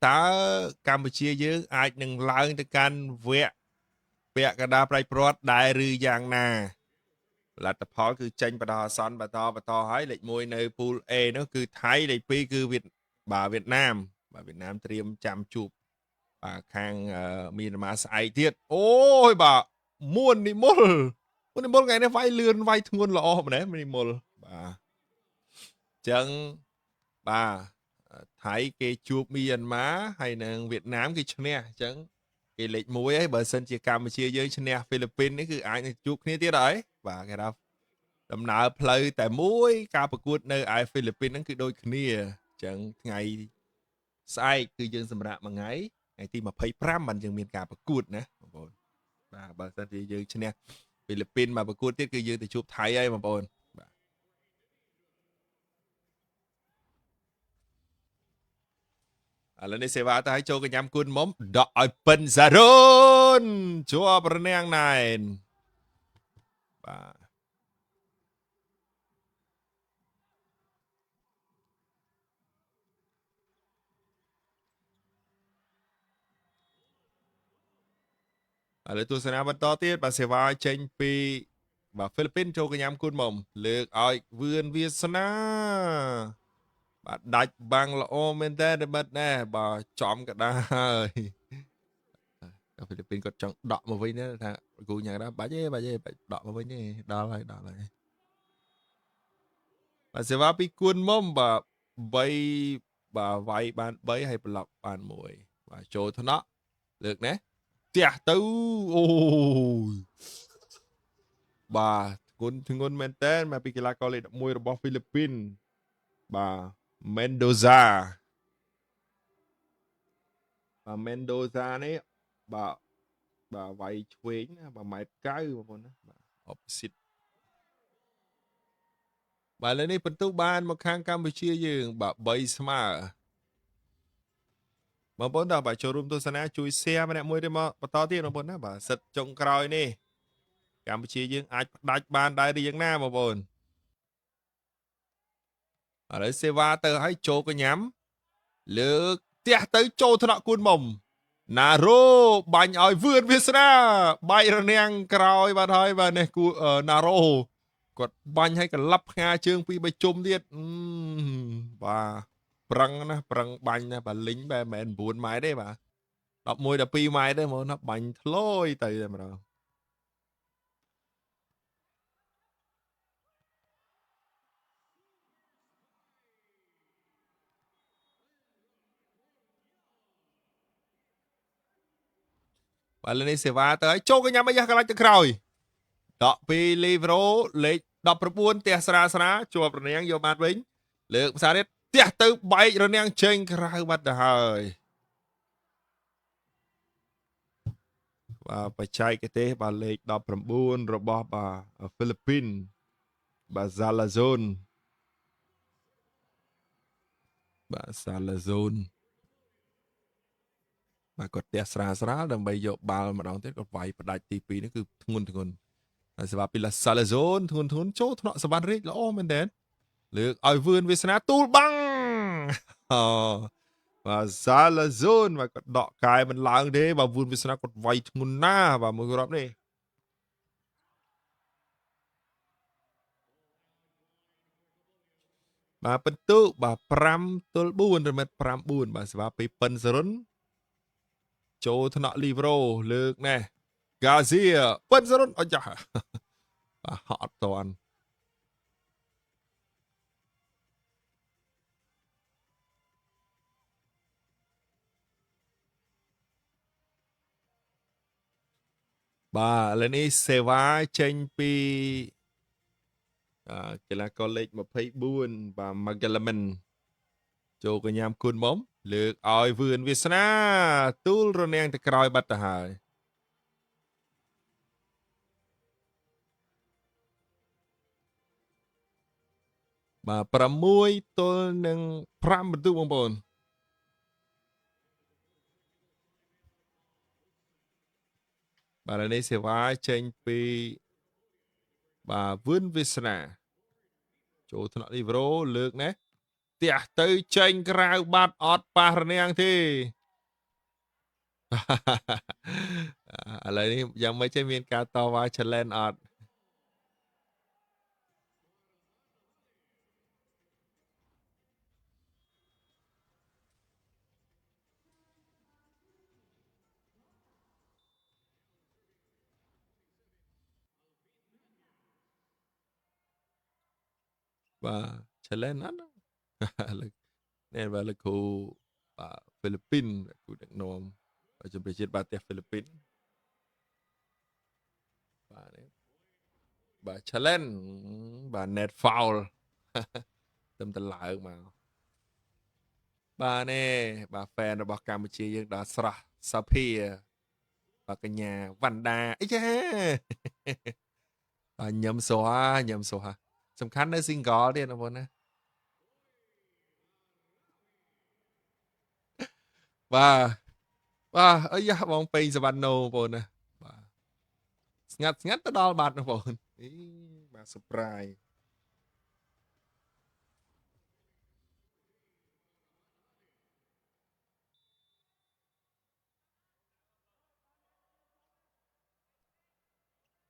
តើកម្ពុជាយើងអាចនឹងឡើងទៅកាន់វគ្គពាក់កណ្ដាលប្រៃព្រាត់ដែរឬយ៉ាងណាលទ្ធផលគឺចេញបដោះអាសន្នបន្តហើយលេខ1នៅពូល A នោះគឺថៃលេខ2គឺវៀតណាមបាទវៀតណាមត្រៀមចាំជួបបាទខាងមីយ៉ាន់ម៉ាស្អែកទៀតអូយបាទមួននិមលថ្ងៃនេះវាយលឿនវាយធ្ងន់ល្អម្នេះនិមលបាទចឹងបាទថៃគេជួបមីយ៉ាន់ម៉ាហើយនឹងវៀតណាមគេឈ្នះអញ្ចឹងគេលេខ1ហើយបើសិនជាកម្ពុជាយើងឈ្នះហ្វីលីពីននេះគឺអាចនឹងជួបគ្នាទៀតហើយបាទគេថាដំណើរផ្លូវតែមួយការប្រកួតនៅឯហ្វីលីពីនហ្នឹងគឺដូចគ្នាអញ្ចឹងថ្ងៃស្អែកគឺយើងសម្រាប់មួយថ្ងៃថ្ងៃទី25បានយើងមានការប្រកួតណាបងប្អូនបាទបើសិនជាយើងឈ្នះហ្វីលីពីនមកប្រកួតទៀតគឺយើងទៅជួបថៃហើយបងប្អូនបាទឥឡូវនេះសេវាទៅឲ្យចូលកញ្ញាំគុណមុំដកឲ្យប៉ិនសារ៉ូនជាប់រនាំងណែនបាទឥឡូវទស្សនាបន្តទៀតបាទសេវាចេញពីបាទហ្វីលីពីនចូលកញ្ញាំគុណមុំលើកឲ្យវឿនវាសនាបាទដាច់បាំងល្អមែនតើបាត់ណែបាទចំកដាហើយហ្វីលីពីនគាត់ចង់ដកមកវិញណាថាគូយ៉ាងណាបាច់ទេបាច់ដកមកវិញទេដល់ហើយបាទសេវាពីគួនមុំបាទ3បាទវាយបាន3ហើយប្លុកបាន1បាទចូលថ្នាក់លើកណាផ្ទះទៅអូយបាទធ្ងន់មែនតើមកពីកីឡាករលេខ11របស់ហ្វីលីពីនបាទ Mendoza បាទ Mendoza នេះបាទវាយឆ្វេងណា1.9 ម៉ែត្របងប្អូនណាបាទ opposite បាទឥឡូវនេះបន្ទុកបានមកខាងកម្ពុជាយើងបាទ3ស្មើបងប្អូនដល់បាទចូលរួមទស្សនាជួយ share ម្នាក់មួយទៅមកបន្តទៀតបងប្អូនណាបាទសិតចុងក្រោយនេះកម្ពុជាយើងអាចផ្ដាច់បានដែរឬយ៉ាងណាបងប្អូនឥឡូវសេវាទៅឲ្យចូលកញ្ញាំលើកផ្ទះទៅចូលថ្នាក់គូនមុំណារ៉ូបាញ់ឲ្យវឿនវាសនាបាយរនាំងក្រោយបាត់ហើយបាទនេះគូណារ៉ូគាត់បាញ់ឲ្យកលាប់ផ្ងាជើងពី3ជុំទៀតបាទប្រឹងណាប្រឹងបាញ់ណាបាទលីងបែមិន9ម៉ែត្រទេបាទ11 12ម៉ែត្រទេហ្មងណាបាញ់ធ្លោយទៅតែម្ដងបាទលើនេះសេវាទៅឲ្យចូលកញ្ញាមកយ៉ាស់កន្លាច់ទៅក្រោយដកពីលីប្រូលេខ19ផ្ទះស្រាជាប់រនាំងយកបាត់វិញលើកភាសាទៀតផ្ទះទៅបែករនាំងចេញក្រៅបាត់ទៅហើយបាទបច្ចេកទេសបាទលេខ19របស់បាទហ្វីលីពីនបាទសាឡាហ្សូនបាទសាឡាហ្សូនបាទគាត់ផ្ទះស្រាលដើម្បីយកបាល់ម្ដងទៀតគាត់វាយផ្ដាច់ទី2នេះគឺធ្ងន់ហើយសម្រាប់ពីឡាសាឡាហ្សូនធ្ងន់ចូលថ្នាក់សវណ្ណរាជល្អមែនតើលើកឲ្យវឿនវាសនាទូលបាំងអូបាទសាឡាហ្សូនបាទគាត់ដកកាយមិនឡើងទេបាទវឿនវាសនាគាត់វាយធ្ងន់ណាស់បាទមួយគ្រាប់នេះបាទពិន្ទុបាទ5-4រមិត5-4បាទសម្រាប់ពីប៉ិនសរុនចូលថ្នាក់លីប្រូលើកណេះហ្គាហ្សៀប៉ិនសរុនអត់ចាស់បាទហត់អត់តាន់បាទឥឡូវនេះសេវាចេញពីកីឡាករលេខ24បាទ Magalaman ចូលកញ្ញាមគុណមុំលើកឲ្យវឿនវាសនាទូលរនាំងទៅក្រោយបាត់ទៅហើយបាទ6ទល់នឹង5បន្ទុកបងប្អូនបាទឥឡូវនេះសេវាចេញពីបាទវឿនវាសនាចូលថ្នាក់លីប្រូលើកណា ទះទៅចេញក្រៅបាត់អត់ប៉ះរនាំងទេឥឡូវនេះយ៉ាងម៉េចទេមានការតវ៉ា challenge អត់បាទ challenge អត់នេះបាទលោកគ្រូបាទហ្វីលីពីនគ្រូដឹកនាំជំនឿជាតិបាទផ្ទះហ្វីលីពីនបាទនេះបាទ challenge បាទ net foul ទៅតឡើងមកបាទនេះបាទ fan របស់កម្ពុជាយើងដល់ស្រស់សាភាបាទកញ្ញាវណ្ណដាអីចាបាទញឹមសោះញឹមសោះសំខាន់នៅ single ទៀតបងប្អូនណាបាទបាទអីយ៉ាបងពេញសវណ្ណូបងប្អូនណាបាទស្ងាត់ស្ងាត់ទៅដល់បាត់បងប្អូនអីបាទ surprise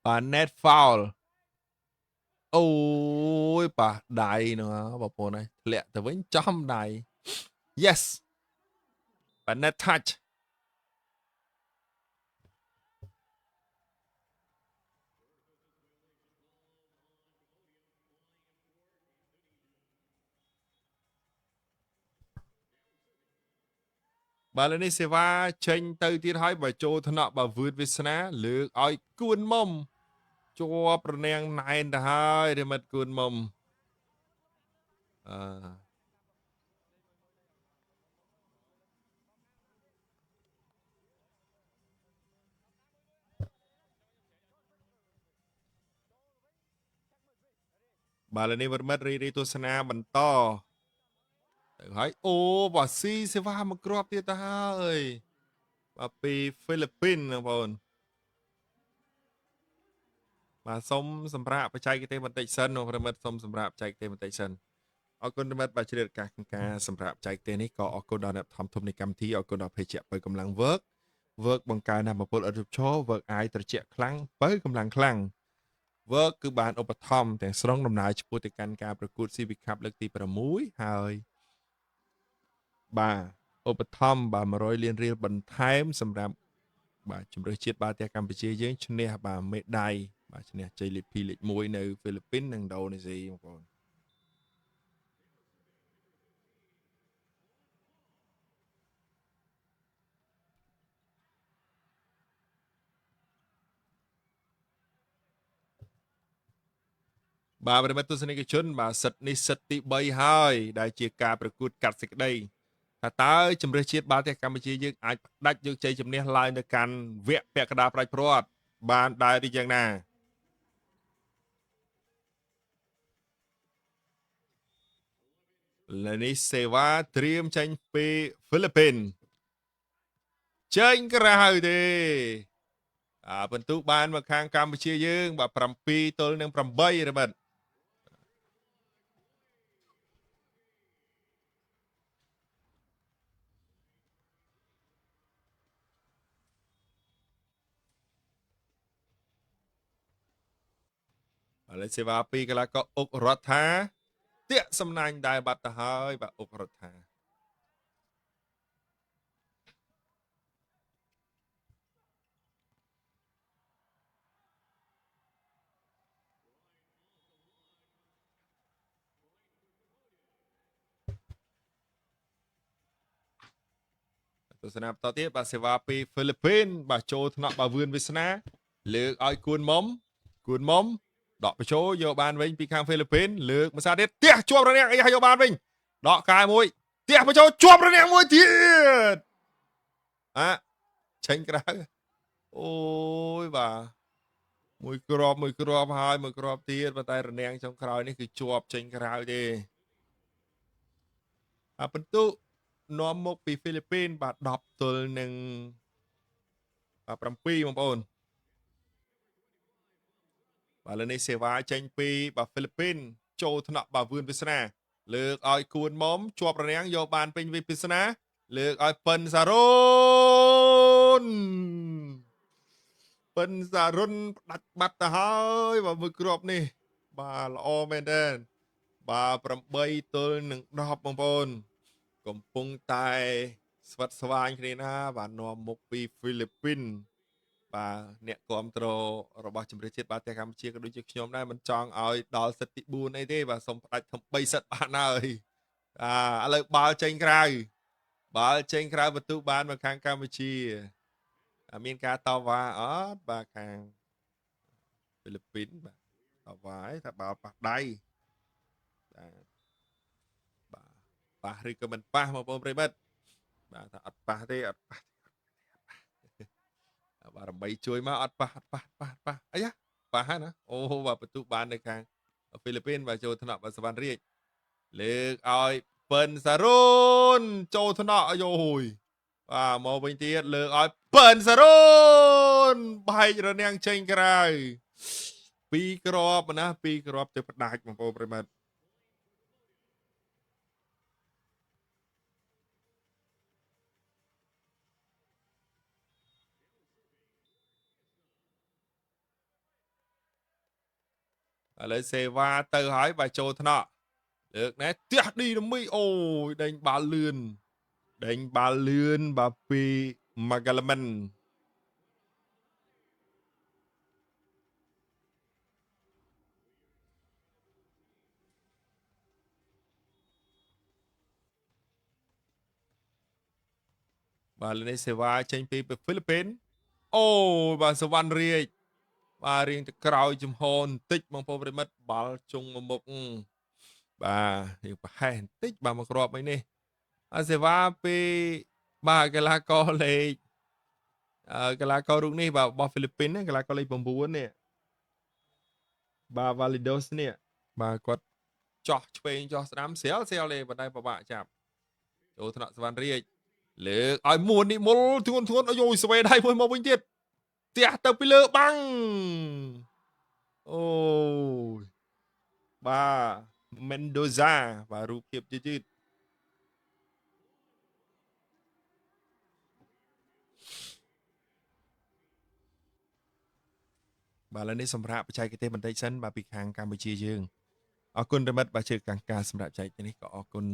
បាទ net foul អូយបាទដៃនោះបងប្អូនហើយធ្លាក់ទៅវិញចំដៃ yes បាទ net touch បាទលើនេះសេវាចេញទៅទៀតហើយបើចូលថ្នាក់បើវឺតវាសនាលើកឲ្យគួនមុំជាប់រនាំងណែនទៅហើយរិមិត្តគួនមុំអឺបាទលើនេះមិត្តរីទស្សនាបន្តទៅហើយអូបាទស៊ីសេវាមកគ្រាប់ទៀតទៅហើយបាទពីហ្វីលីពីនបងប្អូនបាទសុំសម្រាប់បច្ចេកទេសបន្តិចសិនបងប្រិមិត្តសុំសម្រាប់បច្ចេកទេសបន្តិចសិនអរគុណមិត្តបាទជ្រាបឱកាសក្នុងការសម្រាប់បច្ចេកទេសនេះក៏អរគុណដល់អ្នកថំធំនៃកម្មវិធីអរគុណដល់ភេជ្ជៈបើកម្លាំង work បង្កើនតាមពលអត់ជប់ឈរ work អាយត្រជាក់ខ្លាំងបើកម្លាំងខ្លាំង work គឺបានឧបត្ថម្ភទាំងស្រុងដំណើរឆ្ពោះទៅកាន់ការប្រកួត Civic Cup លើកទី6ហើយបាទឧបត្ថម្ភបាទ100លានរៀលបន្ថែមសម្រាប់បាទជំរឿសជាតិបាល់ទះកម្ពុជាយើងឈ្នះបាទមេដាយបាទឈ្នះជ័យលាភីលេខ1នៅហ្វីលីពីននិងឥណ្ឌូនេស៊ីបងប្អូនបាទប្រិមត្តទស្សនិកជនបាទសិតនេះសិតទី3ហើយដែលជាការប្រកួតកាត់សេចក្តីថាតើជំរឿសជាតិបាល់ទះកម្ពុជាយើងអាចផ្ដាច់យកជ័យជំនះឡើងទៅកាន់វគ្គពាក់កណ្ដាលប្រាច់ព្រាត់បានដែរឬយ៉ាងណាលើនេះសេវាត្រៀមចេញពីហ្វីលីពីនចេញក្រៅទេបន្ទុកបានមកខាងកម្ពុជាយើងបាទ7ទល់នឹង8រ៉េបិតឥឡូវសេវា2កន្លះក៏អុករដ្ឋាតាក់សំណាញ់ដែរបាត់ទៅហើយបាទអុករដ្ឋាទស្សនាបន្តទៀតបាទសេវាពីហ្វីលីពីនបាទចូលថ្នាក់បាទវឿនវាសនាលើកឲ្យគួនមុំដកបញ្ចូលយកបានវិញពីខាងហ្វីលីពីនលើកមួយសាទៀតទះជាប់រនាំងអីយកបានវិញដកកាយមួយទះបញ្ចូលជាប់រនាំងមួយទៀតចេញក្រៅអូយបាទមួយគ្រាប់ហើយមួយគ្រាប់ទៀតប៉ុន្តែរនាំងចុងក្រោយនេះគឺជាប់ចេញក្រៅទេបន្ទុកនាំមកពីហ្វីលីពីនបាទ10ទល់នឹង7បងប្អូនបាទលើនេះសេវាចេញពីបាទហ្វីលីពីនចូលថ្នាក់បាទវឿនវាសនា លើកឲ្យគួនមុំជាប់រនាំងយកបានពេញវិពិសនាលើកឲ្យប៉ិនសារ៉ុនប៉ិនសារ៉ុនផ្ដាច់បាត់ទៅហើយបើមើលគ្រាប់នេះបាទល្អមែនទេបាទ8ទល់នឹង10បងប្អូនកំពុងតែស្វិតស្វាញគ្នាណាបាទនាំមុខពីហ្វីលីពីនបាទអ្នកគ្រប់គ្រងរបស់ជំរឿនជាតិបាទតែកម្ពុជាក៏ដូចជាខ្ញុំដែរមិនចង់ឲ្យដល់សិតទី4អីទេបាទសូមផ្ដាច់ធ្វើ3សិតបានហើយឥឡូវបាល់ចេញក្រៅបន្ទុកបានមកខាងកម្ពុជាមានការតវ៉ាអត់បាទខាងហ្វីលីពីនបាទតវ៉ាថាបាល់ប៉ះដៃបាទប៉ះឬក៏មិនប៉ះបងប្អូនប្រិមិត្តបាទថាអត់ប៉ះទេអត់ប៉ះបាទរំបីជួយមកអត់ប៉ះអីប៉ះហ្នឹងណាអូបាទបន្ទុកបាននៅខាងហ្វីលីពីនបាទចូលថ្នាក់បាទសវណ្ណរាជលើកឲ្យប៉ិនសារ៉ុនចូលថ្នាក់អាយយបាទមកវិញទៀតលើកឲ្យប៉ិនសារ៉ុនបែករនាំងចេញក្រៅ2គ្រាប់ណា2គ្រាប់ទៅផ្ដាច់បងប្អូនប្រិមិត្តឥឡូវសេវ៉ាទៅហើយបាទចូលថ្នាក់លើកណែទះឌីណាមីអូយដេញបាល់លឿនបាទពីម៉ាហ្គាឡាមិនបាទលេនេះសេវ៉ាចេញពីហ្វីលីពីនអូបាទសវណ្ណរាជបាទរៀងទៅក្រោយចំហបន្តិចបងប្អូនប្រិមិត្តបាល់ជុងមុខបាទរៀងប្រហែសបន្តិចបាទមកគ្រាប់អីនេះសេវ៉ាពីបាទកីឡាករលេខកីឡាកររូបនេះបាទរបស់ហ្វីលីពីនកីឡាករលេខ9នេះបាទ Validos នេះបាទគាត់ចោះឆ្វេងចោះស្ដាំស្រាលទេបណ្ដៃពិបាកចាប់ចូលថ្នាក់សវណ្ណរាជលើកឲ្យមួននិមលធួនអាយស្វេដៃមួយមកវិញទៀតទះទៅពីលើបាំងអូបាទ Mendoza បាទរូបភាពយឺតបាទឥឡូវនេះសម្រាប់បច្ចេកទេសបន្តិចសិនបាទពីខាងកម្ពុជាយើងអរគុណរិមិត្តបាទជឿកាំងការសម្រាប់ចែកនេះក៏អរគុណ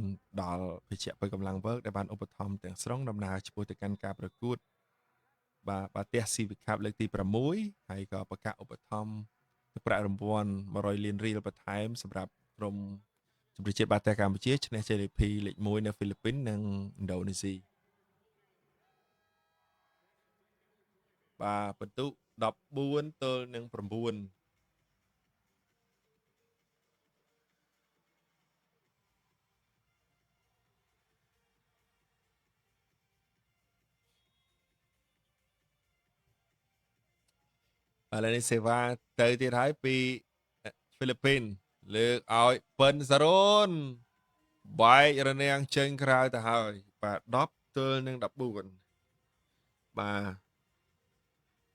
ដល់ភេជ្ជៈបើកម្លាំងវើកដែលបានឧបត្ថម្ភទាំងស្រុងដំណើរឆ្ពោះទៅកាន់ការប្រកួតបាទទះ Civic Cup លើកទី6ហើយក៏ប្រកាសឧបត្ថម្ភប្រាក់រង្វាន់100លានរៀលបន្ថែមសម្រាប់ក្រុមជម្រើសជាតិបាល់ទះកម្ពុជាឈ្នះជ័យលាភីលេខ1នៅហ្វីលីពីននិងឥណ្ឌូនេស៊ីបាទបន្ទុក14ទល់នឹង9ឥឡូវនេះសេវាទៅទៀតហើយពីហ្វីលីពីនលើកឲ្យប៉ិនសារ៉ុនបែករនាំងចេញក្រៅទៅហើយបាទ10ទល់នឹង14បាទ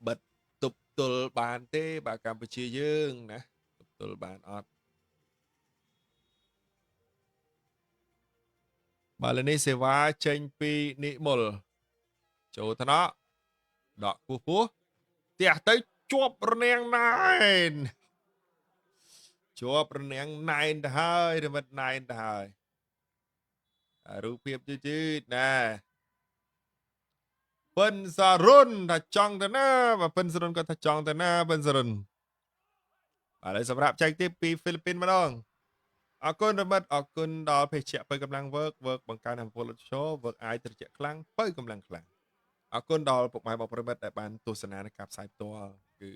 បិទទប់ទល់បានទេបាទកម្ពុជាយើងណាទប់ទល់បានអត់បាទលើនេះសេវាចេញពីនិមលចូលថ្នាក់ដកពោះទះទៅជាប់រនាំងណែនជាប់រនាំងណែនទៅហើយរមិតណែនទៅហើយរូបភាពយឺតណាប៉ិនសារ៉ុនថាចង់ទៅណាបាទប៉ិនសារ៉ុនគាត់ថាចង់ទៅណាប៉ិនសារ៉ុនបាទហើយសម្រាប់ចែកទៀតពីហ្វីលីពីនម្ដងអរគុណរមិតអរគុណដល់ភេជ្ជៈបើកម្លាំងវើកបង្កើនអពលឧទ្ធរវើកអាចត្រជាក់ខ្លាំងបើកម្លាំងខ្លាំងអរគុណដល់ពុកម៉ែបងប្អូនមិត្តដែលបានទស្សនានៃការផ្សាយផ្ទាល់គឺ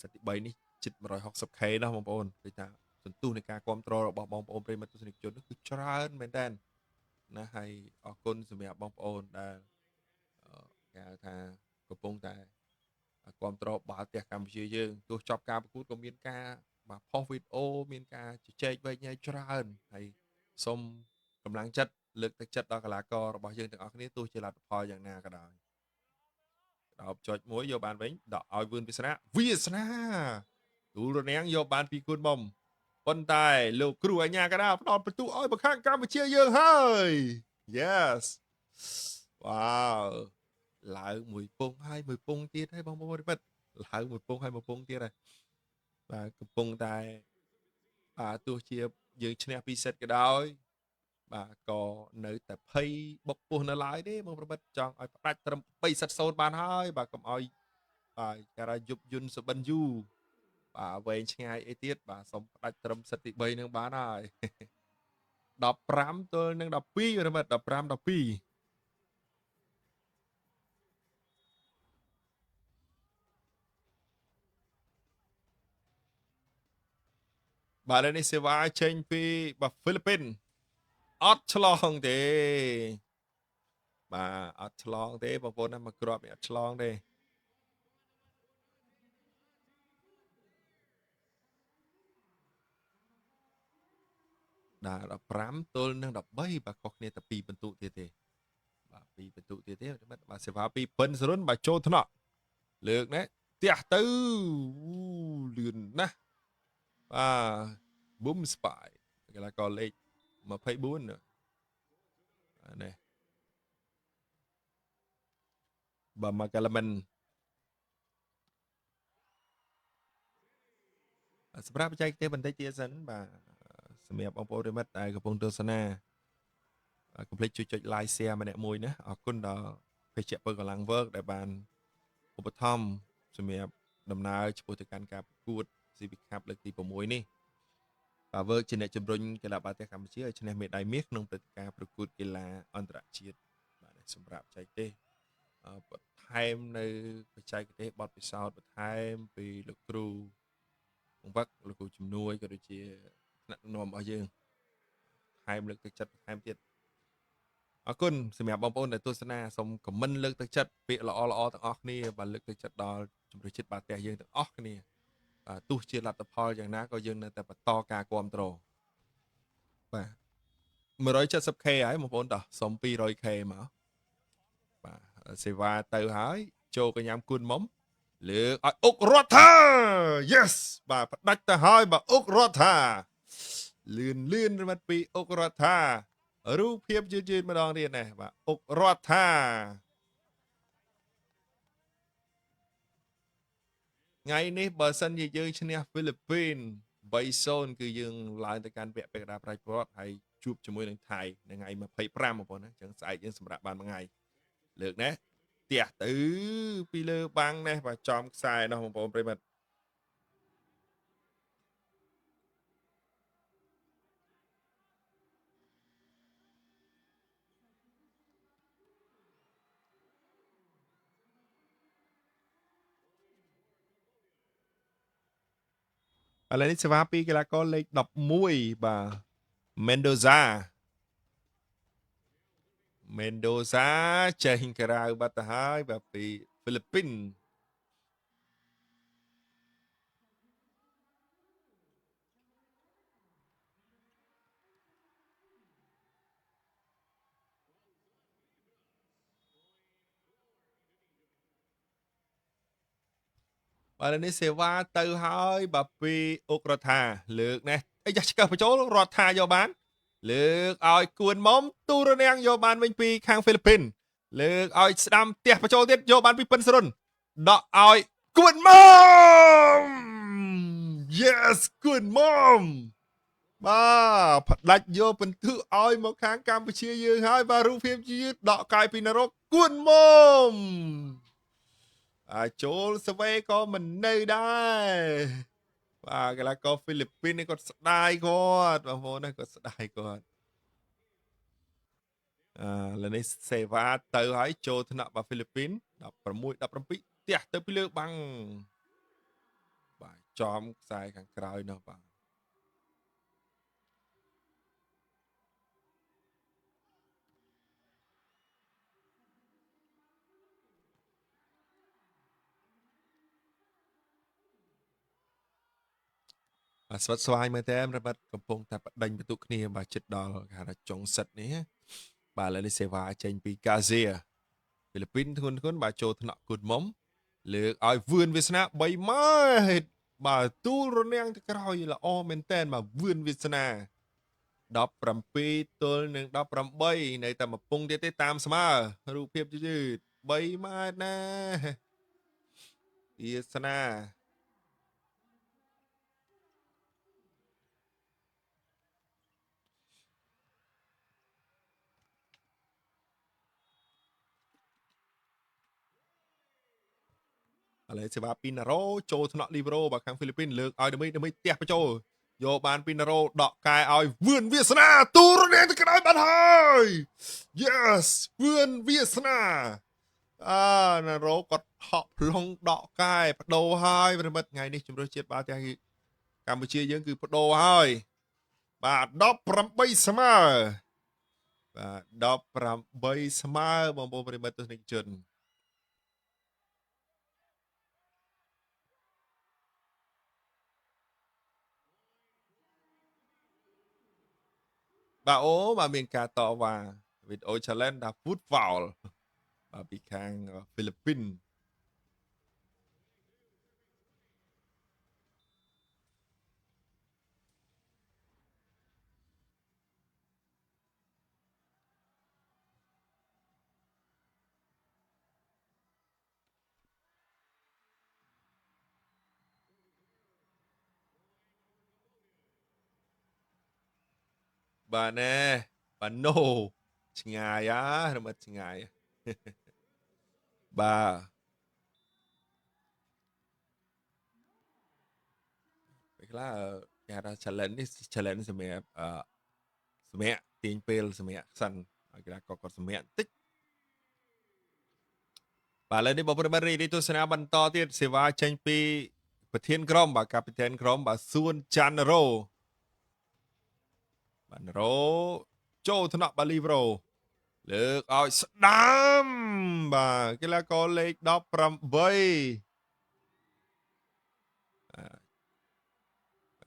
សិតទី3នេះជិត 160k ណាបងប្អូនគឺថាសន្ទុះនៃការគ្រប់គ្រងរបស់បងប្អូនប្រិយមិត្តទស្សនិកជនគឺច្រើនមែនតើណាហើយអរគុណសម្រាប់បងប្អូនដែលគេហៅថាកំពុងតែគ្រប់គ្រងបាល់ទះកម្ពុជាយើងទោះចប់ការប្រកួតក៏មានការបាទផុសវីដេអូមានការជជែកវែកញែកច្រើនហើយសូមកម្លាំងចិត្តលើកទឹកចិត្តដល់កីឡាកររបស់យើងទាំងអស់គ្នាទោះជាលទ្ធផលយ៉ាងណាក៏ដោយដោបចុចមួយយកបានវិញដកឲ្យវឿនវាសនាទូលរនាំងយកបានពីគូនបំ ប៉ុន្តែលោកគ្រូអាញាកដាផ្ដល់បន្ទូឲ្យបង្ខាំងកម្ពុជាយើងហើយ yes វ៉ាវឡើងមួយពងហើយមួយពងទៀតហើយបងប្អូនមិត្តឡើងមួយពងហើយមួយពងទៀតហើយបាទកំពុងតែទោះជាយើងឈ្នះ2 សេតក៏ដោយបាទក៏នៅតែភ័យបុកពោះនៅឡើយទេបងប្អូនមិត្តចង់ឲ្យផ្ដាច់ត្រឹម3 សេត0បានហើយបាទកុំឲ្យបាទគេថាយុបយន្តសបិនយូបាទវែងឆ្ងាយអីទៀតបាទសុំផ្ដាច់ត្រឹមសេតទី3នឹងបានហើយ15 ទល់នឹង12បងប្អូនមិត្ត15 12បាទនេះសេវាចេញពីបាទហ្វីលីពីនអត់ឆ្លងទេបាទអត់ឆ្លងទេបងប្អូនណាមកគ្រាប់នេះអត់ឆ្លងទេដល់15 ទល់នឹង13បាទខុសគ្នាតែ2បន្ទុកទៀតទេបាទ2បន្ទុកទៀតទេបាទសេវាពីពិនសរុនបាទចូលថ្នាក់លើកណាផ្ទះទៅលឿនណាស់បាទ Boom Spy កីឡាករលេខ24នេះបាទមកកាឡាមិនសម្រាប់បច្ចេកទេសបន្តិចទៀតសិនបាទសម្រាប់បងប្អូនប្រិមិត្តដែលកំពុងទស្សនាកុំភ្លេចជួយចុច like share ម្នាក់មួយណាអរគុណដល់ភេសជ្ជៈពើកម្លាំង work ដែលបានឧបត្ថម្ភសម្រាប់ដំណើរឆ្ពោះទៅកាន់ការប្រកួត Civic Cup លើកទី6នេះបាទ work ជាអ្នកជំរុញកីឡាបាល់ទះកម្ពុជាឲ្យឈ្នះមេដាយមាសក្នុងព្រឹត្តិការណ៍ប្រកួតកីឡាអន្តរជាតិបាទសម្រាប់បច្ចេកទេសបន្ថែមនៅបច្ចេកទេសបទពិសោធន៍បន្ថែមពីលោកគ្រូបង្វឹកលោកគ្រូជំនួយក៏ដូចជាថ្នាក់ដឹកនាំរបស់យើងថែមលើកទឹកចិត្តបន្ថែមទៀតអរគុណសម្រាប់បងប្អូនដែលទស្សនាសូមខមមិនលើកទឹកចិត្តពាក្យល្អៗទាំងអស់គ្នាបាទលើកទឹកចិត្តដល់ជំរឿនចិត្តបាល់ទះយើងទាំងអស់គ្នាបាទទោះជាលទ្ធផលយ៉ាងណាក៏យើងនៅតែបន្តការគ្រប់គ្រងបាទ 170k ហើយបងប្អូនតោះសុំ 200k មកបាទសេវាទៅហើយចូលកញ្ញាំគួនមុំលើកឲ្យអុករដ្ឋា yes បាទផ្ដាច់ទៅហើយបាទអុករដ្ឋាលឿនរត់ពីអុករដ្ឋារូបភាពយឺតម្ដងទៀតណាបាទអុករដ្ឋាថ្ងៃនេះបើសិនជាយើងឈ្នះហ្វីលីពីន 3-0 គឺយើងឡើងទៅកាន់វគ្គបេក្ខការប្រាជ្ញប្រវត្តិហើយជួបជាមួយនឹងថៃនៅថ្ងៃ25បងប្អូនណាអញ្ចឹងស្អែកយើងសម្រាប់បានមួយថ្ងៃលើកណាផ្ទះទៅពីលើបាំងនេះបាទចំខ្សែនោះបងប្អូនប្រិមិត្តឥឡូវនេះសេវាពីកីឡាករលេខ11បាទ Mendoza ចេញក្រៅបាត់ទៅហើយបាទពីហ្វីលីពីនបាទនេះសេវាទៅហើយបាទពីអុករដ្ឋាលើកនេះអីយ៉ាឆ្កឹះបញ្ចូលរដ្ឋាយកបានលើកឲ្យគួនមុំទូរនាំងយកបានវិញពីខាងហ្វីលីពីនលើកឲ្យស្ដាំផ្ទះបញ្ចូលទៀតយកបានពីពិនសរុនដកឲ្យគួនមុំ yes គួនមុំបាទផ្ដាច់យកពិន្ទុឲ្យមកខាងកម្ពុជាយើងហើយបាទរូបភាពយឺតដកកាយពីនរកគួនមុំចូលស្វេក៏មិននៅដែរបាទកីឡាករហ្វីលីពីននេះគាត់ស្ដាយគាត់បងប្អូនណាគាត់ស្ដាយគាត់លើនេះសេវាទៅហើយចូលថ្នាក់បាទហ្វីលីពីន16 17ផ្ទះទៅពីលើបាំងបាទចំខ្សែខាងក្រោយនោះបាទស្វិតស្វាយមើលតែរបិតកំពុងតែបដិញបន្ទុកគ្នាបាទចិត្តដល់គេហៅថាចុងសិតនេះបាទឥឡូវនេះសេវាចេញពីកាហ្សេហ្វីលីពីនធ្ងន់បាទចូលថ្នាក់គុណមុំលើកឲ្យវឿនវាសនា3ម៉ែត្រ បាទទូលរនាំងទៅក្រោយល្អមែនតែនបាទវឿនវាសនា17ទល់នឹង18នៅតែមួយពងទៀតទេតាមស្មើរូបភាពយឺត3ម៉ែត្រណាវាសនាឥឡូវសេវាពីណារ៉ូចូលថ្នាក់លីប្រូបាទខាងហ្វីលីពីនលើកឲ្យដើម្បីផ្ទះបញ្ចូលយកបានពីណារ៉ូដកកែឲ្យវឿនវាសនាទូរនាងទៅក្រោយបានហើយ yes វឿនវាសនាណារ៉ូគាត់ហក់ផ្លុងដកកែបដូរហើយប្រិមិត្តថ្ងៃនេះជំរឿសជាតិបាល់ទាំងកម្ពុជាយើងគឺបដូរហើយបាទ18ស្មើបាទ18ស្មើបងប្អូនប្រិមិត្តទស្សនិកជនបាទអូបាទមានការតវ៉ាវីដេអូ challenge ថា foot foul បាទពីខាងហ្វីលីពីនបាទណែបាទណូឆ្ងាយរមិតឆ្ងាយបាទពេលខ្លះគេហៅថា challenge នេះ challenge សម្រាប់សម្រាប់ទាញពេលសម្រាប់សិនឲ្យកីឡាករគាត់សម្រាប់បន្តិចបាទឥឡូវនេះបងប្អូនបានរីទស្សនាបន្តទៀតសេវាចេញពីប្រធានក្រុមបាទកាពីតានក្រុមបាទសួនច័ន្ទរ៉ូបាទរ៉ូចូលថ្នាក់បាលីប្រូលើកឲ្យស្ដាំបាទកីឡាករលេខ18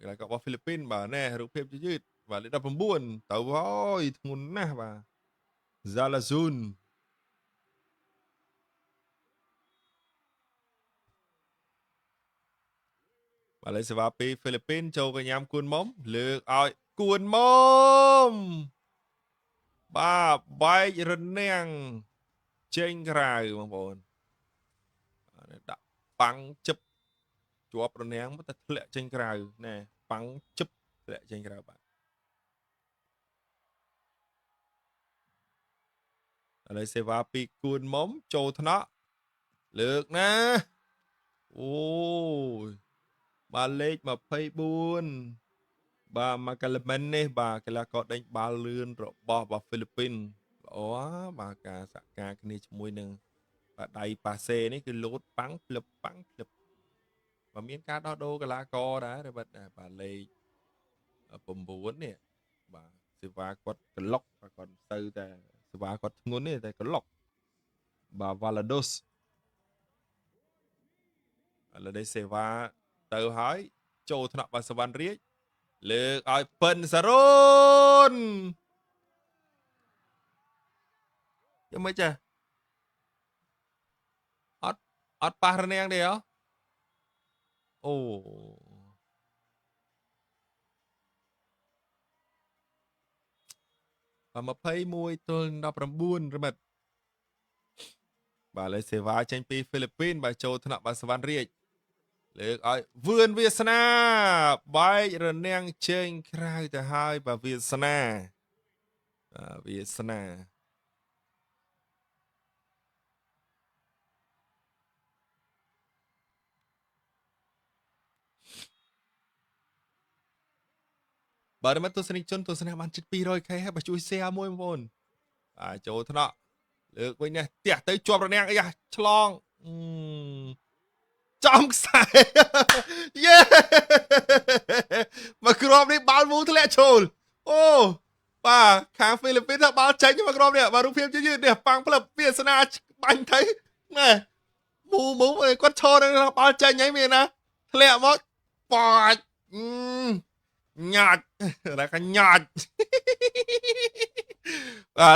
កីឡាកររបស់ហ្វីលីពីនបាទណែរូបភាពយឺតបាទលេខ19ទៅហើយធ្ងន់ណាស់បាទ Zalazun បាទលេខសេវាពីហ្វីលីពីនចូលកញ្ញាមគួនមុំលើកឲ្យគួនមុំបាទបែករនាំងចេញក្រៅបងប្អូនដាក់ប៉ាំងជិបជាប់រនាំងមកតែធ្លាក់ចេញក្រៅណែប៉ាំងជិបធ្លាក់ចេញក្រៅបាទឥឡូវសេវាពីគួនមុំចូលថ្នាក់លើកណាអូយបាទលេខ24បាទមកកាលមិននេះបាទកីឡាករដេញបាល់លឿនរបស់ហ្វីលីពីនល្អបាទការសហការគ្នាជាមួយនឹងបាទដៃប៉ាសេនេះគឺលោតប៉ាំងផ្លឹបប៉ាំងផ្លឹបបាទមានការដោះដូរកីឡាករដែរបាទលេខ9នេះបាទសេវាគាត់ក្លុកគាត់ទៅតែសេវាគាត់ធ្ងន់នេះតែក្លុកបាទ Valados ឥឡូវនេះសេវាទៅហើយចូលថ្នាក់បាទសវណ្ណរាជលើកឲ្យពិនសរុនយ៉ាងម៉េចចាអត់ប៉ះរនាំងទេហ៎អូបាទ21ទល់19រមិតបាទលេខសេវាចេញពីហ្វីលីពីនបាទចូលថ្នាក់បាទសវណ្ណរាជលើកឲ្យវឿនវាសនាបែករនាំងចេញក្រៅទៅហើយបាទវាសនាវាសនាបាទមកទស្សនិកជនទស្សនាបានជិត 200k ហើយបាទជួយ share មួយបងប្អូនចូលថ្នាក់លើកវិញនេះផ្ទះទៅជាប់រនាំងអីឆ្លងចំខ្សែយេមកគ្រាប់នេះបាល់មូធ្លាក់ចូលអូបាទខាងហ្វីលីពីនថាបាល់ចេញមកគ្រាប់នេះបាទរូបភាពយឺតនេះប៉ាំងផ្លឹបវាសនាបាញ់ទៅណែមូគាត់ឈរនឹងបាល់ចេញហើយមានណាធ្លាក់មកបាច់ញាច់តែកញាច់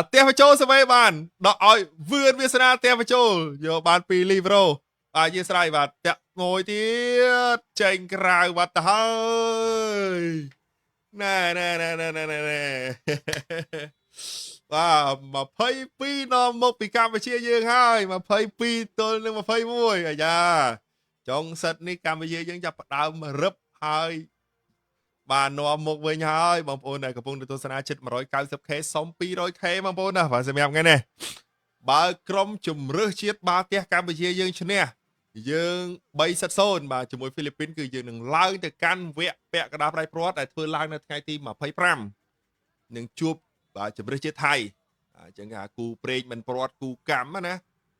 ផ្ទះបញ្ចូលសវេបានដកឲ្យវឿនវាសនាផ្ទះបញ្ចូលយកបានពីលីប្រូអធិស្ឋានបាទ មួយទៀតចេញក្រៅបាត់ទៅហើយណែបាទ22នាំមុខពីកម្ពុជាយើងហើយ22ទល់នឹង21អាយ៉ាចុងសិតនេះកម្ពុជាយើងចាប់ផ្ដើមរឹបហើយបាទនាំមុខវិញហើយបងប្អូនដែលកំពុងទស្សនាជិត 190k សុំ 200k បងប្អូនណាបាទសម្រាប់ថ្ងៃនេះបើក្រុមជំរឿសជាតិបាល់ទះកម្ពុជាយើងឈ្នះយើង3-0បាទជាមួយហ្វីលីពីនគឺយើងនឹងឡើងទៅកាន់វគ្គពាក់កណ្ដាលប្រៃព្រាត់ដែលធ្វើឡើងនៅថ្ងៃទី25នឹងជួបបាទជំរឿសជាតិថៃអញ្ចឹងថាគូព្រេងមិនព្រាត់គូកម្មណា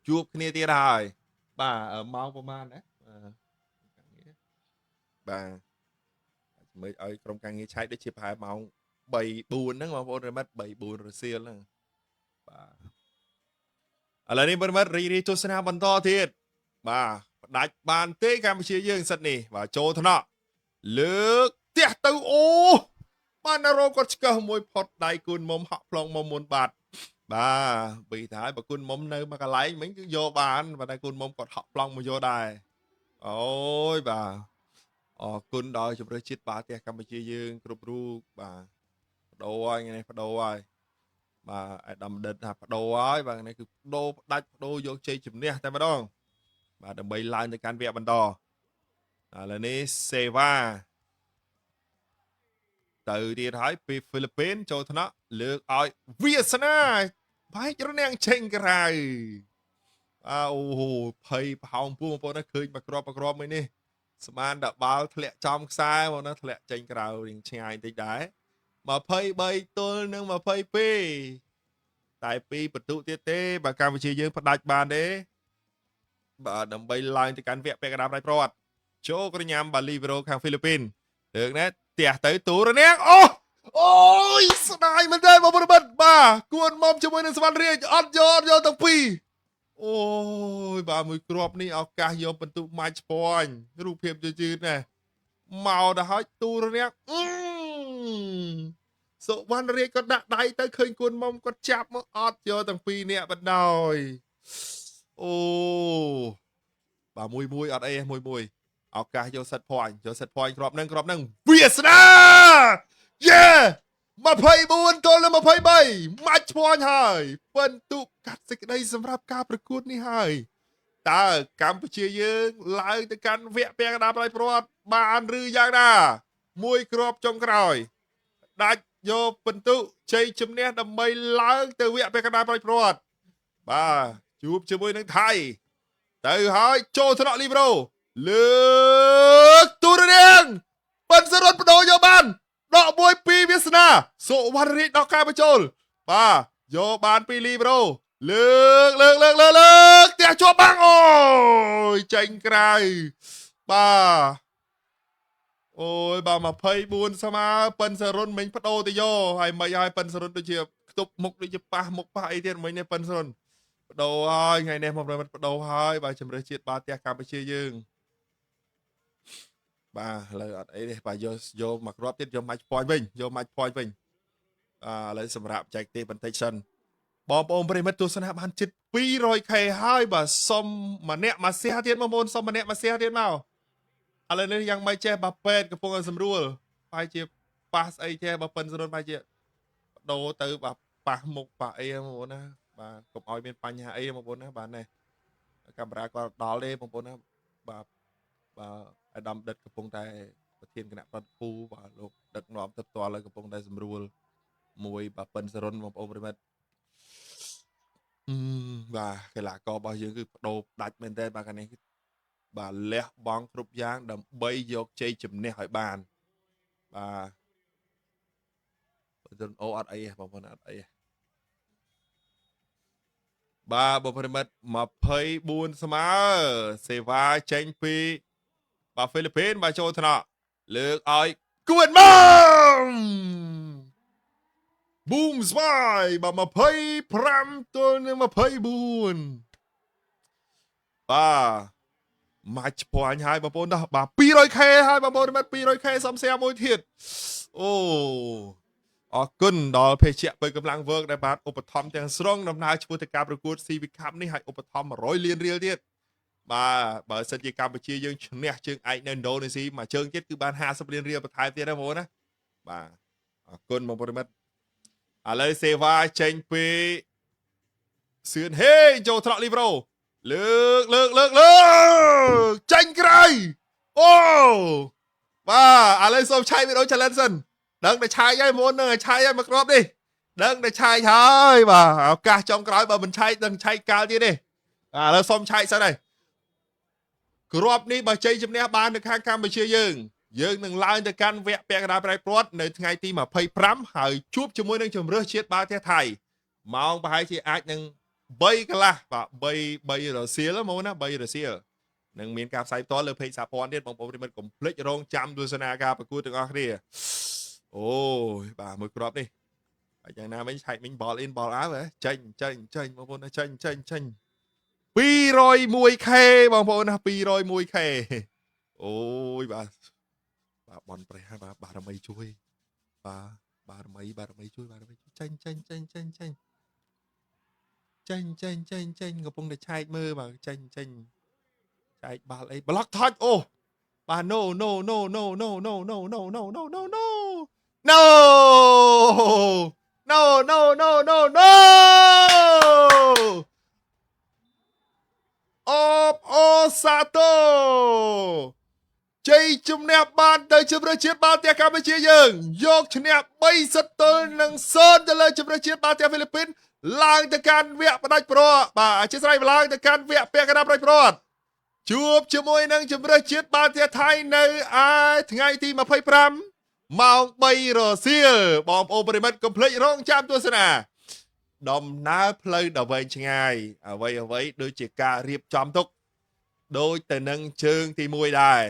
ជួបគ្នាទៀតហើយបាទម៉ោងប្រហែលណាបាទមើលឲ្យក្រុមការងារឆែកដូចជាប្រហែលម៉ោង3-4ហ្នឹងបងប្អូនប្រិមិត្ត3-4រសៀលហ្នឹងបាទឥឡូវនេះប្រិមិត្តរីករាយទស្សនាបន្តទៀតបាទផ្ដាច់បានទេកម្ពុជាយើងសិតនេះបាទចូលថ្នាក់លើកផ្ទះទៅអូបានរោគាត់ឆ្កឹះមួយផុតដៃគូនមុំហក់ប្លង់មុំមុនបាទបាទពីថាឲ្យបើគូនមុំនៅមួយកន្លែងមិញគឺយកបានបាទតែគូនមុំគាត់ហក់ប្លង់មកយកដែរអូយបាទអរគុណដល់ជំរឿសជាតិបាល់ទះកម្ពុជាយើងគ្រប់រូបបាទបដូរហើយថ្ងៃនេះបដូរហើយបាទអាដាមដិតថាបដូរហើយបាទនេះគឺបដូរផ្ដាច់បដូរយកជ័យជំនះតែម្ដងបាទដើម្បីឡើងទៅកាន់វគ្គបន្តឥឡូវនេះសេវ៉ាទៅទៀតហើយពីហ្វីលីពីនចូលថ្នាក់លើកឲ្យវាសនាបែករនាំងចេញក្រៅអូភ័យផោងពូបងប្អូនណាឃើញមកក្របមួយនេះស្មានតបាល់ធ្លាក់ចំខ្សែមកណាធ្លាក់ចេញក្រៅរៀងឆ្ងាយបន្តិចដែរ23ទល់នឹង22តែ2បន្ទុកទៀតទេបើកម្ពុជាយើងផ្ដាច់បានទេបាទដើម្បីឡើងទៅកាន់វគ្គពាក់កណ្ដាលប្រៃព្រាត់ចូលក្រញាំបាលីវីរ៉ូខាងហ្វីលីពីនលើកណាផ្ទះទៅទូរនាងអូយស្ដាយមែនទេបងប្អូនបាទគួនមុំជាមួយនឹងសវណ្ណរាជអត់យកទាំងពីរអូយបាទមួយគ្រាប់នេះឱកាសយកបន្ទុកម៉ាច់ស្ពាន់រូបភាពជឿនណាមកដល់ហើយទូរនាងសុវណ្ណរាជក៏ដាក់ដៃទៅឃើញគួនមុំគាត់ចាប់មកអត់យកទាំងពីរនាក់បណ្ដោយអូបាទមួយអត់អីមួយឱកាសយកសិតភ័ញគ្រាប់នឹងវាសនាយេ24ទល់នឹង23ម៉ាច់ឈ្មោះហើយបន្ទុកកាត់សេចក្តីសម្រាប់ការប្រកួតនេះហើយតើកម្ពុជាយើងឡើងទៅកាន់វគ្គពាក់កណ្ដាលប្រៃព្រាត់បានឬយ៉ាងណាមួយគ្រាប់ចុងក្រោយដាច់យកបន្ទុកជ័យជំនះដើម្បីឡើងទៅវគ្គពាក់កណ្ដាលប្រៃព្រាត់បាទជួបជាមួយនឹងថៃទៅហើយចូលថ្នាក់លីប្រូលើកទូរនាងប៉ិនសរុបបដូរយកបានដកមួយពីវាសនាសុវណ្ណរាជដល់ការបញ្ចូលបាទយកបានពីលីប្រូលើកផ្ទះជាប់បាំងអូយចេញក្រៅបាទអូយបាទ24ស្មើប៉ិនសរុនមិញបដូរទៅយកហើយមិនឲ្យប៉ិនសរុនដូចជាខ្ទប់មុខដូចជាប៉ះមុខប៉ះអីទៀតមិញនេះប៉ិនសរុនបដូរហើយថ្ងៃនេះមកប្រិមិត្តបដូរហើយបាទជំរឿសជាតិបាល់ទះកម្ពុជាយើងបាទឥឡូវអត់អីទេបាទយកមកគ្រាប់ទៀតយកម៉ាច់ផយវិញឥឡូវសម្រាប់ចែកទេបន្តិចសិនបងប្អូនប្រិមិត្តទស្សនាបានជិត 200k ហើយបាទសុំម្នាក់មកសះទៀតបងប្អូនសុំម្នាក់មកសះទៀតមកឥឡូវនេះយ៉ាងមិនចេះបាទពេទ្យកំពុងតែសម្រួលបែរជាប៉ះស្អីចេះបាទប៉ិនសរុនបែរជាបដូរទៅបាទប៉ះមុខប៉ះអីបងប្អូនណាបាទកុំឲ្យមានបញ្ហាអីបងប្អូនណាបាទនេះកាមេរ៉ាក៏ដល់ទេបងប្អូនណាបាទអាដាមដិតកំពុងតែប្រធានគណៈប្រតិភូបាទលោកដឹកនាំទៅផ្ទាល់ហើយកំពុងតែសម្រួលមួយបាទប៉ិនសរុនបងប្អូនប្រិមិត្តបាទកីឡាកររបស់យើងគឺបដូរដាច់មែនតើបាទកាលនេះបាទលះបង់គ្រប់យ៉ាងដើម្បីយកជ័យជំនះឲ្យបានបាទបើអូអត់អីបងប្អូនអត់អីបាទបងប្រិមិត្ត24ស្មើសេវាចេញពីបាទហ្វីលីពីនបាទចូលថ្នាក់លើកឲ្យគួនមកប៊ូមស្វាយបាទ25ទល់នឹង24បាទម៉ាច់ព្រាញ់ហើយបងប្អូនណាបាទ 200k ហើយបងប្អូនមិត្ត 200k សំសែមួយទៀតអូអរគុណដល់ភេសជ្ជៈបើកម្លាំងវើកដែលបាទឧបត្ថម្ភទាំងស្រុងដំណើរឈ្មោះទៅការប្រកួត CV Cup នេះឲ្យឧបត្ថម្ភ100លានរៀលទៀត បើសិនជាកម្ពុជាយើងឈ្នះជើងឯកនៅឥណ្ឌូនេស៊ីមួយជើងទៀតគឺបាន50លានរៀលបន្ថែមទៀតណាបងប្អូនណាបាទអរគុណបងប្អូនមិត្តឥឡូវសេវាចេញពីសឿនហេចូលត្រកលីប្រូលើកចាញ់ក្រោយអូបាទឥឡូវសូមឆាយវីដេអូ challenge សិនដឹងតែឆាយហើយមុននឹងឆាយហើយមកគ្រាប់នេះដឹងតែឆាយហើយបាទឱកាសចុងក្រោយបើមិនឆាយដឹងឆាយកាលទៀតទេឥឡូវសូមឆាយសិនហើយគ្រាប់នេះបើជ័យជំនះបាននៅខាងកម្ពុជាយើងនឹងឡើងទៅកាន់វគ្គពាក់កណ្ដាលប្រៃព្រាត់នៅថ្ងៃទី25ហើយជួបជាមួយនឹងជំរឿសជាតិបាល់ទះថៃម៉ោងប្រហែលជាអាចនឹង3កន្លះបាទ3រសៀលហ្មងណា3រសៀលនឹងមានការផ្សាយផ្ទាល់លើ page សហព័ន្ធទៀតបងប្អូនប្រិមិត្តកុំភ្លេចរងចាំទស្សនាការប្រកួតទាំងអស់គ្នាអូយបាទមួយគ្រាប់នេះហើយយ៉ាងណាវិញឆែកមិញ ball in ball out ចេញបងប្អូនចេញ 201k បងប្អូនណា 201k អូយបាទបនប្រេះបាទបារមីជួយបាទបារមីជួយចេញកំពុងតែឆែកមើលបាទចេញឆែកបាល់អី block touch អូបាទ noអូសាតូជ័យជំនះបានទៅជម្រើសជាតិបាល់ទះកម្ពុជាយើងយកឈ្នះ3-0ទៅលើជម្រើសជាតិបាល់ទះហ្វីលីពីនឡើងទៅកាន់វគ្គផ្ដាច់ព្រ័ត្របាទអធិស្ឋានឡើងទៅកាន់វគ្គពាក់កណ្ដាលផ្ដាច់ព្រ័ត្រជួបជាមួយនឹងជម្រើសជាតិបាល់ទះថៃនៅឯថ្ងៃទី25ម៉ោង3រសៀលបងប្អូនប្រិមិត្តកុំភ្លេចរងចាំទស្សនាដំណើរផ្លូវដ៏វែងឆ្ងាយអ្វីដូចជាការរៀបចំទុកដូចទៅនឹងជើងទី1ដែរ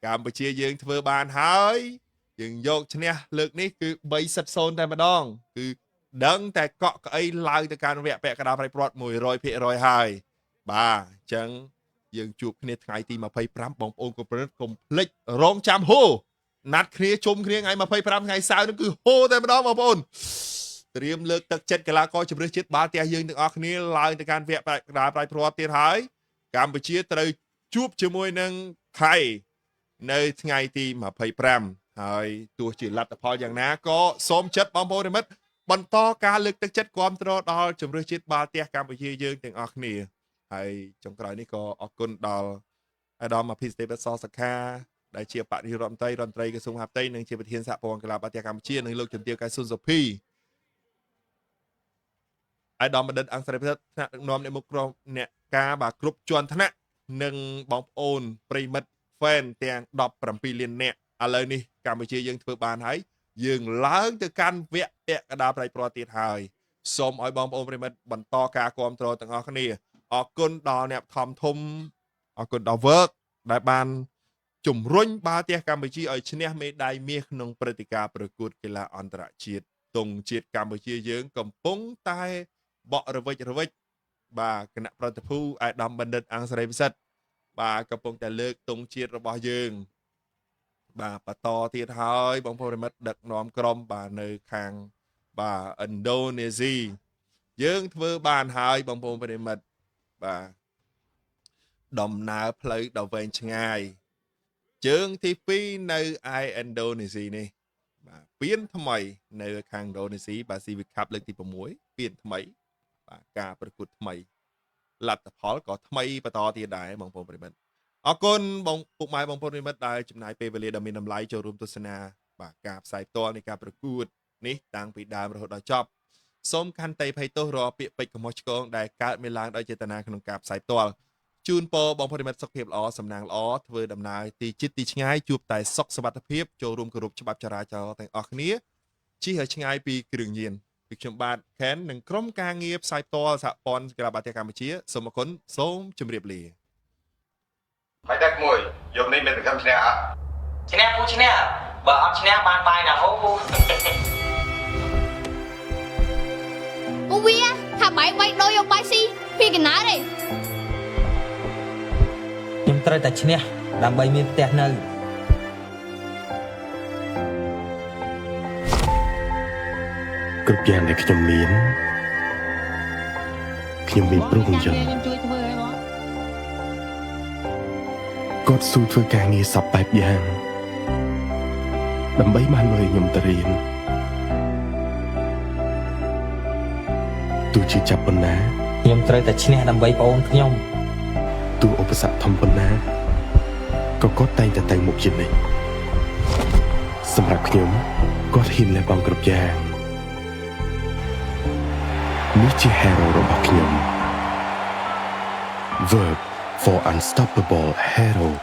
កម្ពុជាយើងធ្វើបានហើយយើងយកឈ្នះលើកនេះគឺ3-0តែម្ដងគឺដឹងតែកក់ក្អីឡើងទៅកាន់វគ្គពាក់កណ្ដាលប្រៃព្រាត់ 100% ហើយបាទអញ្ចឹងយើងជួបគ្នាថ្ងៃទី25បងប្អូនកុំភ្លេចរងចាំហូណាត់គ្នាជុំគ្នាថ្ងៃ25ថ្ងៃសៅរ៍នេះគឺហូតែម្ដងបងប្អូនត្រៀមលើកទឹកចិត្តកីឡាករជម្រើសជាតិបាល់ទះយើងទាំងអស់គ្នាឡើងទៅកាន់វគ្គពាក់កណ្ដាលប្រៃព្រាត់ទៀតហើយកម្ពុជាត្រូវជួបជាមួយនឹងថៃនៅថ្ងៃទី25ហើយទោះជាលទ្ធផលយ៉ាងណាក៏សូមចិត្តបងប្អូនប្រិមិត្តបន្តការលើកទឹកចិត្តគាំទ្រដល់ជម្រើសជាតិបាល់ទះកម្ពុជាយើងទាំងអស់គ្នាហើយចុងក្រោយនេះក៏អរគុណដល់អាដាមអភិសេកសសខាដែលជាបរិយារដ្ឋមន្ត្រីក្រសួងមហាផ្ទៃនិងជាប្រធានសហព័ន្ធកីឡាបាល់ទះកម្ពុជានិងលោកជំទាវកែសុនសុភីអាដាមបណ្ឌិតអង្គស្រីប្រសិទ្ធថ្នាក់ដឹកនាំអ្នកមុខក្រុមអ្នកការបាទគ្រប់ជាន់ថ្នាក់និងបងប្អូនប្រិមិត្ត fan ទាំង17លាននាក់ឥឡូវនេះកម្ពុជាយើងធ្វើបានហើយយើងឡើងទៅកាន់វគ្គពាក់កណ្ដាលប្រៃព្រាត់ទៀតហើយសូមឲ្យបងប្អូនប្រិមិត្តបន្តការគាំទ្រទាំងអស់គ្នាអរគុណដល់អ្នកធំអរគុណដល់ work ដែលបានជំរុញបាល់ទះកម្ពុជាឲ្យឈ្នះមេដាយមាសក្នុងព្រឹត្តិការណ៍ប្រកួតកីឡាអន្តរជាតិទង់ជាតិកម្ពុជាយើងកំពុងតែបក់រវិចបាទគណៈប្រតិភូអាដាមបណ្ឌិតអង្គសេរីពិសិដ្ឋបាទកំពុងតែលើកទង់ជាតិរបស់យើងបាទបន្តទៀតហើយបងប្អូនប្រិមិត្តដឹកនាំក្រុមបាទនៅខាងបាទឥណ្ឌូនេស៊ីយើងធ្វើបានហើយបងប្អូនប្រិមិត្តបាទដំណើរផ្លូវដ៏វែងឆ្ងាយជើងទី2នៅឯឥណ្ឌូនេស៊ីនេះបាទពៀនថ្មីនៅខាងឥណ្ឌូនេស៊ីបាទ Civic Cup លើកទី6ពៀនថ្មីបាទការប្រកួតថ្មីលទ្ធផលក៏ថ្មីបន្តទៀតដែរបងប្អូនប្រិមិត្តអរគុណបងពុកម៉ែបងប្អូនប្រិមិត្តដែលចំណាយពេលវេលាដ៏មានតម្លៃចូលរួមទស្សនាបាទការផ្សាយផ្ទាល់នៃការប្រកួតនេះតាំងពីដើមរហូតដល់ចប់សូមខន្តីភ័យទោសរាល់ពាក្យពេចន៍កំហុសឆ្គងដែលកើតមានឡើងដោយចេតនាក្នុងការផ្សាយផ្ទាល់ជូនពរបងប្អូនប្រិមិត្តសុខភាពល្អសំណាងល្អធ្វើដំណើរទីជិតទីឆ្ងាយជួបតែសុខសុវត្ថិភាពចូលរួមគោរពច្បាប់ចរាចរណ៍ទាំងអស់គ្នាជិះឲ្យឆ្ងាយពីគ្រឿងញៀនពីខ្ញុំបាទខេននិងក្រុមការងារផ្សាយផ្ទាល់សហព័ន្ធកីឡាបាល់ទះកម្ពុជាសូមអរគុណសូមជម្រាបលាហើយដឹកមួយយកនេះមានសង្ឃឹមឈ្នះអត់ឈ្នះឈ្នះបើអត់ឈ្នះបានបាយណាហូអូវាថាបាយ3ដូចយកបាយស៊ីពីកណាទេខ្ញុំត្រូវតែឈ្នះដើម្បីមានផ្ទះនៅគ្រប់យ៉ាងដែលខ្ញុំមានព្រោះអញ្ចឹងខ្ញុំជួយធ្វើឲ្យបង គាត់ស៊ូធ្វើការងារសពបែបយ៉ាងដើម្បីបានលុយខ្ញុំទៅរៀនទោះជាចាប់ប៉ុណ្ណា ខ្ញុំត្រូវតែឈ្នះដើម្បីប្អូនខ្ញុំ ទោះឧបសគ្គធំប៉ុណ្ណាក៏គាត់តែងតែទៅមុខជានិច្ចសម្រាប់ខ្ញុំគាត់ហ៊ានលះបង់គ្រប់យ៉ាងនេះជា hero របស់ខ្ញុំ Verb for unstoppable hero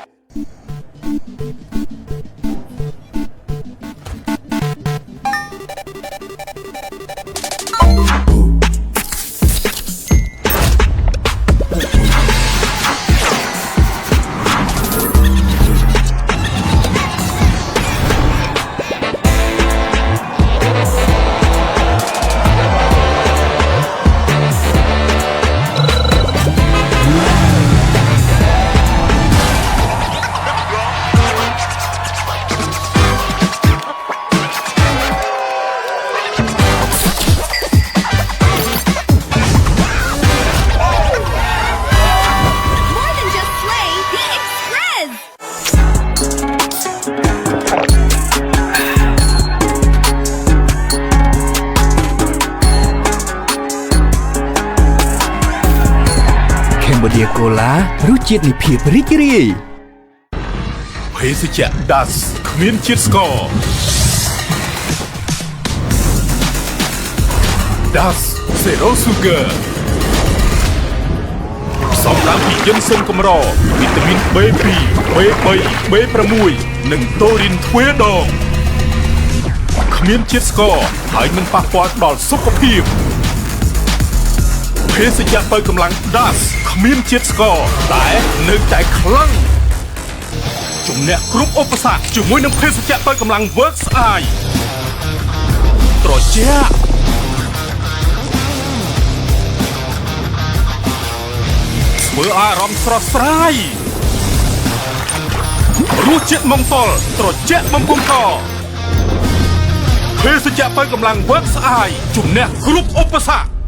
បូឌាកូឡារសជាតិនៃភាពរីករាយភេសជ្ជៈ Das គ្មានជាតិស្ករ Das Zero Sugar សំដៅពីយិនសិនកម្រវីតាមីន B2 B3 B6 និងតូរីនទ្វេដងគ្មានជាតិស្ករហើយមិនប៉ះពាល់ដល់សុខភាពភេសជ្ជៈបើកម្លាំង Das គ្មានជាតិស្ករតែនៅតែខ្លាំងជំនះគ្រប់ឧបសគ្គជាមួយនឹងភេសជ្ជៈបើកម្លាំង Works Eye ត្រជាក់ធ្វើអារម្មណ៍ស្រស់ស្រាយរសជាតិមង្គលត្រជាក់បំពង់កភេសជ្ជៈបើកម្លាំង Works Eye ជំនះគ្រប់ឧបសគ្គ